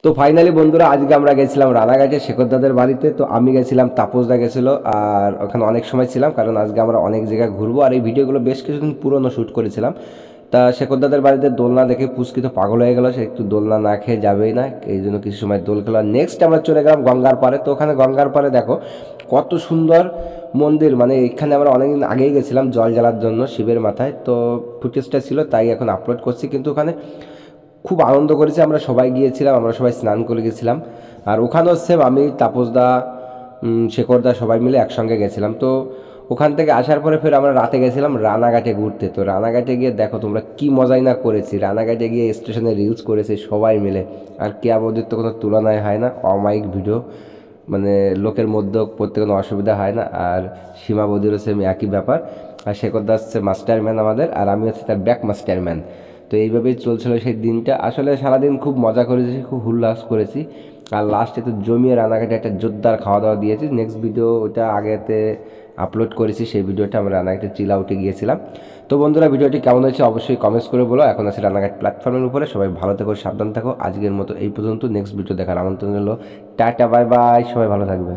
তো ফাইনালি বন্ধুরা আজকে আমরা গেছিলাম রানাঘাটে শেখর দাদের বাড়িতে। তো আমি গেছিলাম, তাপসদা গেছিলো, আর ওখানে অনেক সময় ছিলাম কারণ আজকে আমরা অনেক জায়গায় ঘুরবো। আর এই ভিডিওগুলো বেশ কিছুদিন পুরনো শ্যুট করেছিলাম। তা শেখর দাদের বাড়িতে দোলনা দেখে পুচকি তো পাগল হয়ে গেল, সে একটু দোলনা না খেয়ে যাবেই না, এই জন্য কিছু সময় দোল খেলা। নেক্সট আমরা চলে গেলাম গঙ্গার পাড়ে। তো ওখানে গঙ্গার পাড়ে দেখো কত সুন্দর মন্দির, মানে এখানে আমরা অনেকদিন আগেই গেছিলাম জল জ্বালার জন্য শিবের মাথায়। তো ফুটেজটা ছিল তাই এখন আপলোড করছি, কিন্তু ওখানে খুব আনন্দ করেছি, আমরা সবাই গিয়েছিলাম, আমরা সবাই স্নান করে গেছিলাম। আর ওখানেও সেম আমি তাপসদা শেখরদা সবাই মিলে একসঙ্গে গেছিলাম। তো ওখান থেকে আসার পরে ফের আমরা রাতে গেছিলাম রানাঘাটে ঘুরতে। তো রানাঘাটে গিয়ে দেখো তোমরা কি মজাই না করেছি, রানাঘাটে গিয়ে স্টেশনে রিলস করেছি সবাই মিলে। আর কেয়া বৌদির তো কোনো তুলনায় হয় না, অমাইক ভিডিও, মানে লোকের মধ্যেও পড়তে কোনো অসুবিধা হয় না। আর সীমা বৌদিরও সেম একই ব্যাপার। আর শেখরদা হচ্ছে মাস্টারম্যান আমাদের, আর আমি হচ্ছে তার ব্যাক মাস্টারম্যান। তো এইভাবেই চলছিল সেই দিনটা। আসলে সারাদিন খুব মজা করেছি, খুব উল্লাস করেছি। আর লাস্টে তো জমিয়ে রানাঘাটে একটা জোরদার খাওয়া দাওয়া দিয়েছি। নেক্সট ভিডিও ওটা আগেতে আপলোড করেছি, সেই ভিডিওটা আমরা রানাঘাটে চিল আউটে গিয়েছিলাম। তো বন্ধুরা ভিডিওটি কেমন হয়েছে অবশ্যই কমেন্টস করে বলো। এখন আছে রানাঘাট প্ল্যাটফর্মের উপরে, সবাই ভালো থেকো, সাবধান থাকো। আজকের মতো এই পর্যন্ত, নেক্সট ভিডিও দেখার আমন্ত্রণ হলো। টাটা, বাই বাই, সবাই ভালো থাকবে।